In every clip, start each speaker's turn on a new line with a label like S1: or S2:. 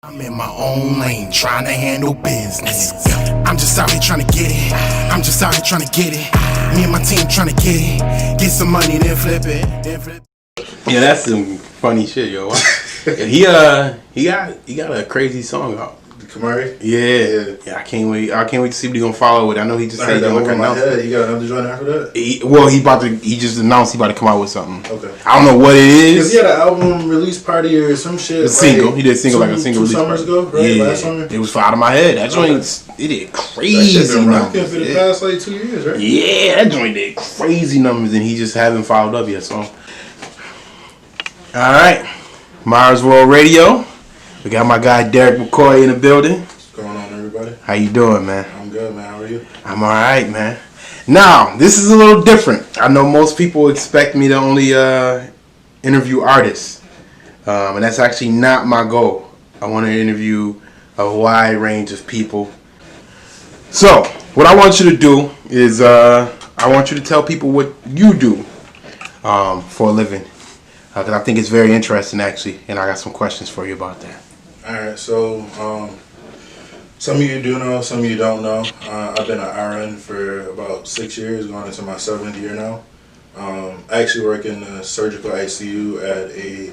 S1: I'm in my own lane, trying to handle business. I'm just out here trying to get it. I'm just out here trying to get it. Me and my team trying to get it. Get some money, then flip it.
S2: Yeah, that's some funny shit, yo. He got a crazy song out.
S3: Kamari?
S2: Yeah. I can't wait to see what he gonna follow with. I know he just said
S3: that
S2: like
S3: over my
S2: announced
S3: head. He got another joint after that?
S2: He just announced he about to come out with something.
S3: Okay.
S2: I don't know what it is.
S3: Because he had an album release party or some shit.
S2: A single. He did a single, like a single
S3: two
S2: release
S3: summers
S2: party.
S3: ago, right?
S2: Yeah.
S3: Last summer?
S2: It was out of my head. That joint, it did crazy
S3: That shit been rocking
S2: numbers.
S3: for the past like 2 years, right?
S2: Yeah, that joint did crazy numbers, and he just haven't followed up yet. So, all right, Mars World Radio. We got my guy Derrick McCoy in the building.
S3: What's going on, everybody?
S2: How you doing, man?
S3: I'm good, man. How are you?
S2: I'm all right, man. Now, this is a little different. I know most people expect me to only interview artists, and that's actually not my goal. I want to interview a wide range of people. So, what I want you to do is I want you to tell people what you do for a living, because I think it's very interesting, actually, and I got some questions for you about that.
S3: All right, so some of you do know, some of you don't know. I've been an RN for about 6 years, going into my 7th year now. I actually work in the surgical ICU at a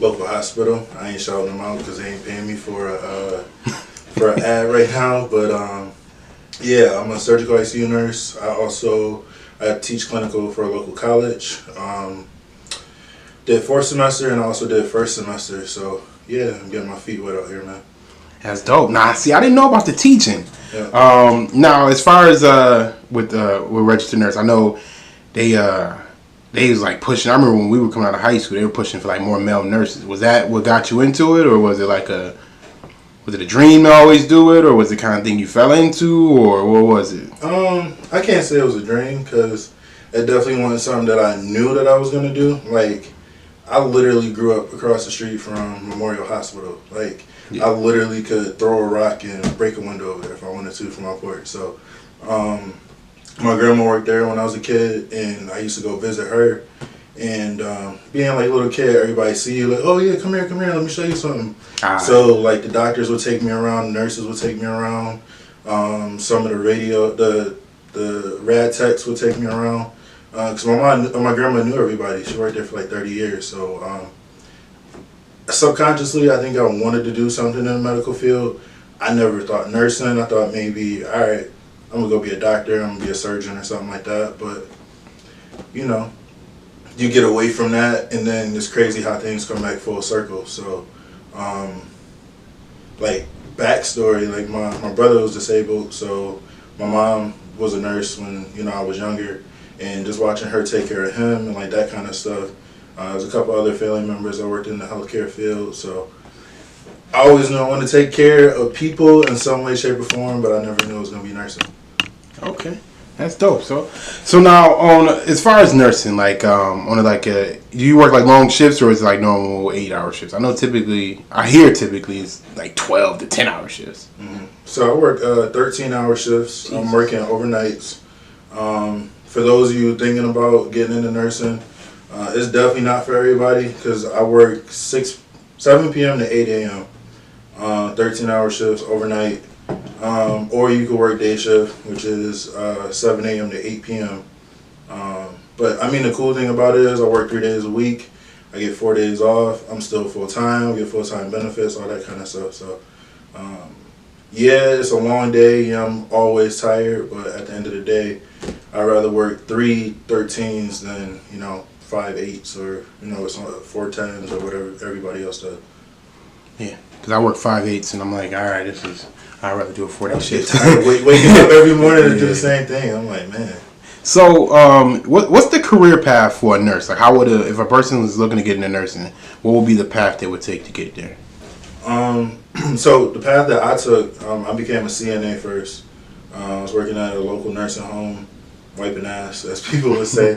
S3: local hospital. I ain't shouting them out because they ain't paying me for an ad right now. But yeah, I'm a surgical ICU nurse. I teach clinical for a local college. Did 4th semester and I also did 1st semester. So yeah, I'm getting my feet wet out here, man.
S2: That's dope. Nah, see, I didn't know about the teaching.
S3: Yeah.
S2: Now, as far as with registered nurse, I know they was like pushing. I remember when we were coming out of high school, they were pushing for like more male nurses. Was that what got you into it, or was it like was it a dream to always do it, or was it kind of thing you fell into, or what was it?
S3: I can't say it was a dream because it definitely wasn't something that I knew that I was gonna do. Like, I literally grew up across the street from Memorial Hospital. Like, yeah. I literally could throw a rock and break a window over there if I wanted to from my porch. So, my grandma worked there when I was a kid, and I used to go visit her. And being like a little kid, everybody see you like, oh yeah, come here, let me show you something. So like the doctors would take me around, the nurses would take me around, some of the rad techs would take me around. Because my grandma knew everybody. She worked there for like 30 years. So subconsciously, I think I wanted to do something in the medical field. I never thought nursing. I thought maybe, all right, I'm going to go be a doctor. I'm going to be a surgeon or something like that. But, you know, you get away from that, and then it's crazy how things come back full circle. So, like, backstory, like my brother was disabled. So my mom was a nurse when, I was younger. And just watching her take care of him and like that kind of stuff. There's a couple other family members that worked in the healthcare field, so I always knew I wanted to take care of people in some way, shape, or form, but I never knew it was going to be nursing.
S2: Okay, that's dope. So now on as far as nursing, like do you work like long shifts or is it like normal 8-hour shifts? I know typically it's like 12 to 10-hour shifts.
S3: Mm-hmm. So I work 13-hour shifts. Jesus. I'm working overnights. For those of you thinking about getting into nursing, it's definitely not for everybody because I work 7 p.m. to 8 a.m. 13-hour shifts overnight. Or you could work day shift, which is 7 a.m. to 8 p.m. But I mean, the cool thing about it is I work 3 days a week. I get 4 days off. I'm still full-time. I get full-time benefits, all that kind of stuff. So, yeah, it's a long day. Yeah, I'm always tired, but at the end of the day, I'd rather work 3 13s than, 5 8s or, it's 4 10s or whatever everybody else does.
S2: Yeah, because I work 5 8s and I'm like, all right, I'd rather do a 4-day shift.
S3: Waking up every morning to do the same thing. I'm like, man.
S2: So, what's the career path for a nurse? Like, if a person was looking to get into nursing, what would be the path they would take to get there?
S3: So the path that I took, I became a CNA first. I was working at a local nursing home, wiping ass, as people would say.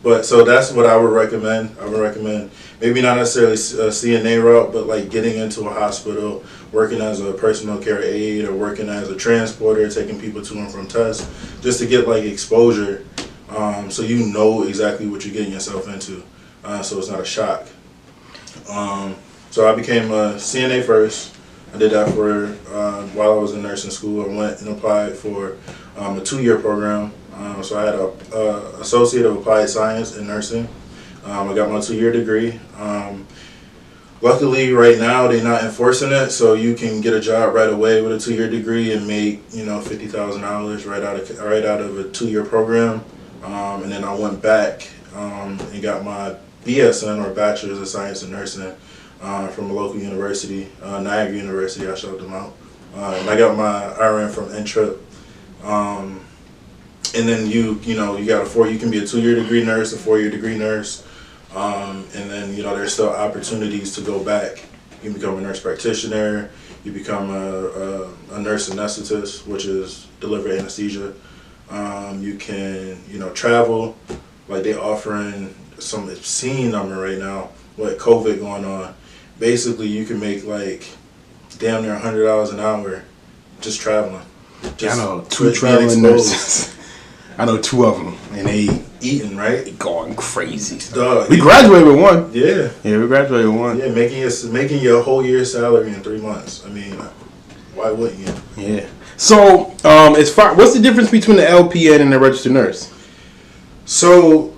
S3: But so that's what I would recommend. I would recommend maybe not necessarily a CNA route, but like getting into a hospital, working as a personal care aide or working as a transporter, taking people to and from tests, just to get like exposure, so you know exactly what you're getting yourself into, so it's not a shock. So So I became a CNA first. I did that for while I was in nursing school. I went and applied for a 2-year program. So I had a Associate of Applied Science in nursing. I got my 2-year degree. Luckily, right now they're not enforcing it, so you can get a job right away with a 2-year degree and make $50,000 right out of a 2-year program. And then I went back and got my BSN, or Bachelor's of Science in Nursing, from a local university, Niagara University. I showed them out. And I got my RN from NTRIP. And then you got you can be a 2-year degree nurse, a 4-year degree nurse. And then, there's still opportunities to go back. You can become a nurse practitioner. You become a nurse anesthetist, which is deliver anesthesia. You can, travel. Like, they offering some obscene number right now with COVID going on. Basically, you can make like damn near $100 an hour just traveling.
S2: I know 2 traveling nurses. I know 2 of them, and they
S3: eating, right?
S2: Going crazy.
S3: Dog,
S2: we graduated with 1.
S3: Yeah.
S2: Yeah, we graduated with 1.
S3: Yeah, making your whole year's salary in 3 months. I mean, why wouldn't you?
S2: Yeah. So, what's the difference between the LPN and the registered nurse?
S3: So,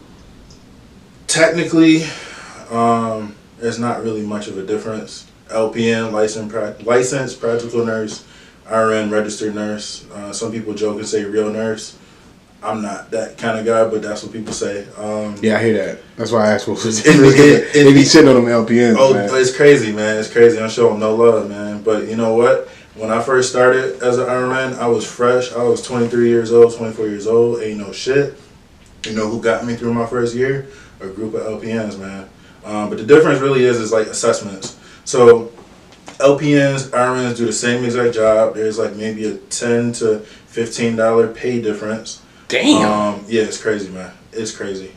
S3: technically, there's not really much of a difference. LPN, licensed practical nurse, RN, registered nurse. Some people joke and say real nurse. I'm not that kind of guy, but that's what people say.
S2: Yeah, I hear that. That's why I asked what was it. They be shitting on them LPNs.
S3: Oh,
S2: man.
S3: It's crazy, man. It's crazy. I'm showing no love, man. But you know what? When I first started as an RN, I was fresh. I was 23 years old, 24 years old. Ain't no shit. You know who got me through my first year? A group of LPNs, man. But the difference really is like assessments. So LPNs, RNs do the same exact job. There's like maybe a $10 to $15 pay difference.
S2: Damn.
S3: Yeah, it's crazy, man. It's crazy.